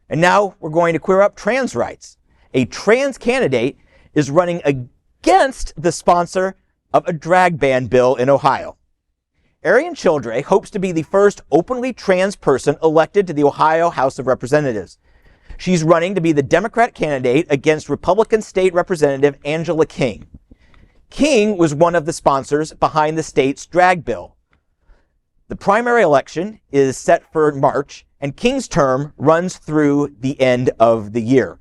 And now we're going to queer up trans rights. A trans candidate is running against the sponsor of a drag ban bill in Ohio. Arian Childre hopes to be the first openly trans person elected to the Ohio House of Representatives. She's running to be the Democrat candidate against Republican State Representative Angela King. King was one of the sponsors behind the state's drag bill. The primary election is set for March, and King's term runs through the end of the year.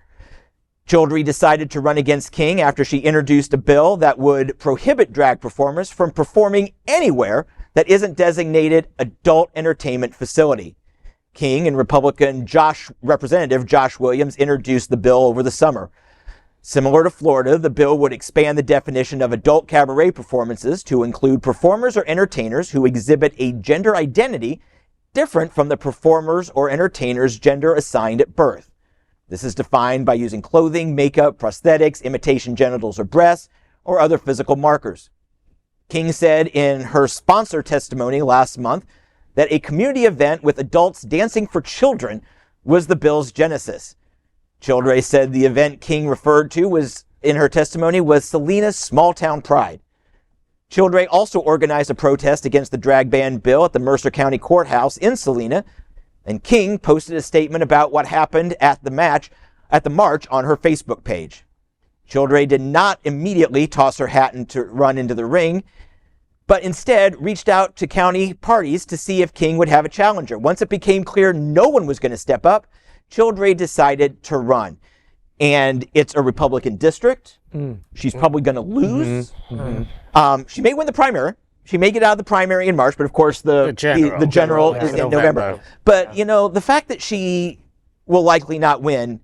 Childre decided to run against King after she introduced a bill that would prohibit drag performers from performing anywhere that isn't designated adult entertainment facility. King and Republican Representative Josh Williams introduced the bill over the summer. Similar to Florida, the bill would expand the definition of adult cabaret performances to include performers or entertainers who exhibit a gender identity different from the performers or entertainers' gender assigned at birth. This is defined by using clothing, makeup, prosthetics, imitation genitals or breasts, or other physical markers. King said in her sponsor testimony last month that a community event with adults dancing for children was the bill's genesis. Childre said the event King referred to in her testimony was Selena's Small Town Pride. Childre also organized a protest against the drag ban bill at the Mercer County Courthouse in Salina, and King posted a statement about what happened at the march on her Facebook page. Childre did not immediately toss her hat and to run into the ring, but instead reached out to county parties to see if King would have a challenger. Once it became clear no one was going to step up, Childre decided to run. And it's a Republican district. She's probably going to lose. She may win the primary. She may get out of the primary in March, but of course the general is in November. But, you know, the fact that she will likely not win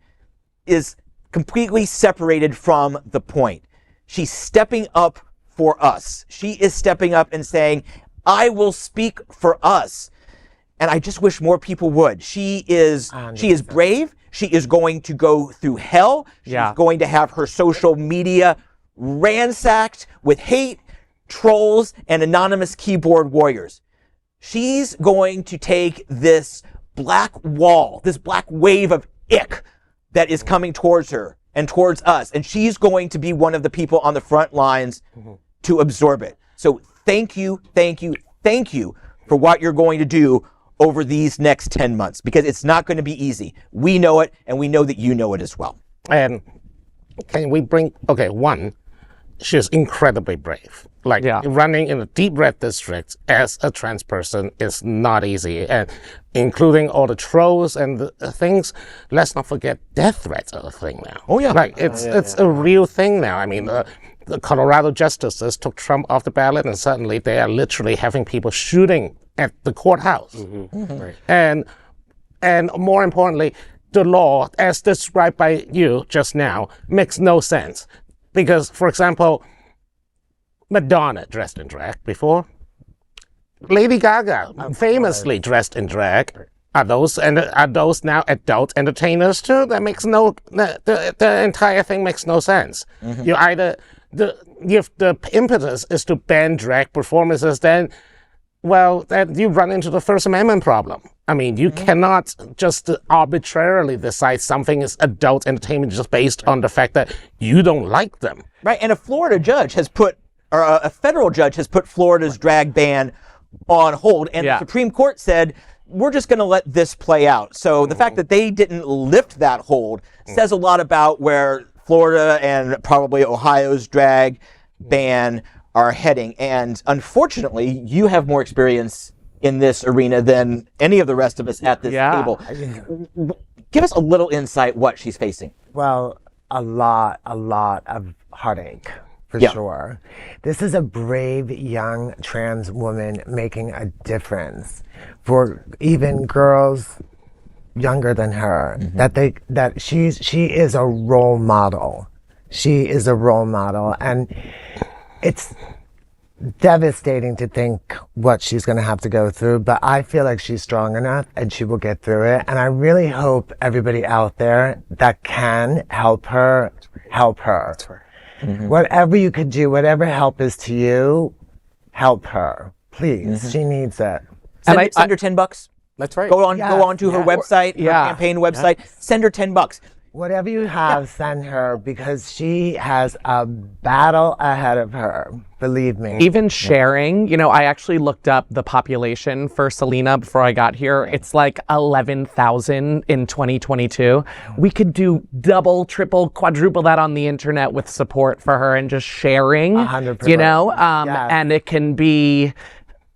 is completely separated from the point. She's stepping up for us. She is stepping up and saying, I will speak for us. And I just wish more people would. She is brave. She is going to go through hell. She's going to have her social media ransacked with hate, trolls, and anonymous keyboard warriors. She's going to take this black wall, this black wave of ick that is coming towards her and towards us. And she's going to be one of the people on the front lines to absorb it. So thank you for what you're going to do over these next 10 months, because it's not going to be easy. We know it, and we know that you know it as well. And can we bring, one, she's incredibly brave. Running in a deep red district as a trans person is not easy, and including all the trolls and the things. Let's not forget death threats are a thing now. Oh yeah, it's a real thing now. I mean, the Colorado justices took Trump off the ballot, and suddenly they are literally having people shooting at the courthouse. Right. And more importantly, the law, as described by you just now, makes no sense. Because, for example, Madonna dressed in drag before. Lady Gaga famously dressed in drag. Are those now adult entertainers too? That makes the entire thing makes no sense. You either if the impetus is to ban drag performances, then you run into the First Amendment problem. I mean, you cannot just arbitrarily decide something is adult entertainment just based on the fact that you don't like them. Right, and a federal judge has put Florida's drag ban on hold, and the Supreme Court said, we're just going to let this play out. So the fact that they didn't lift that hold says a lot about where Florida and probably Ohio's drag ban are heading. And unfortunately, you have more experience in this arena than any of the rest of us at this table. Give us a little insight what she's facing. Well, a lot of heartache, for sure. This is a brave young trans woman making a difference for even girls younger than her. That she is a role model. She is a role model, and it's devastating to think what she's going to have to go through, but I feel like she's strong enough and she will get through it. And I really hope everybody out there that can help her, help her. Whatever you could do, whatever help is to you, help her. Please. She needs it. Under $10. That's right. Go on to her website, her Yeah. campaign website. Send her $10. Whatever you have, send her, because she has a battle ahead of her. Believe me. Even sharing, I actually looked up the population for Selena before I got here. It's like 11,000 in 2022. We could do double, triple, quadruple that on the internet with support for her and just sharing, 100%. Yes. and it can be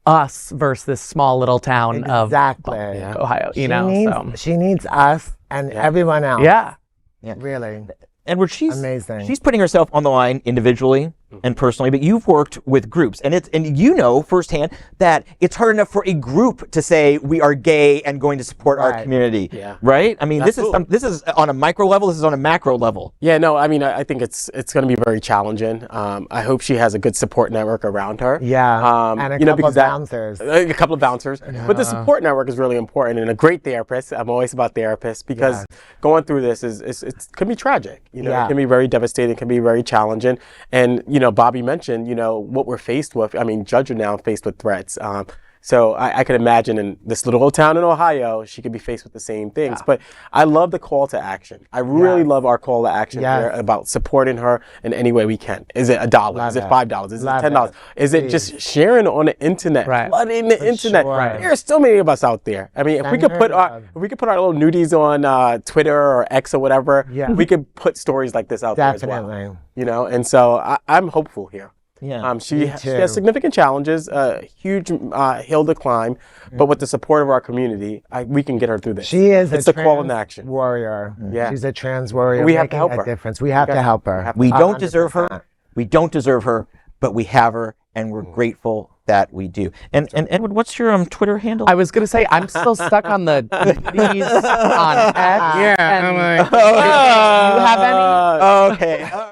us versus this small little town Exactly. of Ohio, so. She needs us and everyone else. Yeah. Really. Edward, she's Amazing. She's putting herself on the line individually and personally, but you've worked with groups, and you know firsthand that it's hard enough for a group to say we are gay and going to support our community. Yeah. Right? I mean, Absolutely. this is on a micro level. This is on a macro level. Yeah, no, I mean, I think it's going to be very challenging. I hope she has a good support network around her. Yeah. And a couple because of bouncers. A couple of bouncers. But the support network is really important, and a great therapist. I'm always about therapists, because going through this it can be tragic. It can be very devastating, can be very challenging. And, Bobby mentioned, what we're faced with. I mean, Judge are now faced with threats. So I can imagine in this little old town in Ohio, she could be faced with the same things. But I love the call to action. I really love our call to action here about supporting her in any way we can. Is it $1? Is it $5? Is it $10? Is it just sharing on the internet, flooding the internet? Sure. There are so many of us out there. I mean, if we could put our little nudies on Twitter or X or whatever, we could put stories like this out there as well. And so I'm hopeful here. Yeah. She has significant challenges, a huge hill to climb, but with the support of our community, we can get her through this. She is it's a the call in trans action. warrior. Yeah. She's a trans warrior. We have to making help a her. difference. We have to help her. We don't deserve her. We don't deserve her, but we have her, and we're grateful that we do. And Edward, what's your Twitter handle? I was going to say, I'm still stuck on the D's on X. Yeah, I'm like, Do you have any? Okay.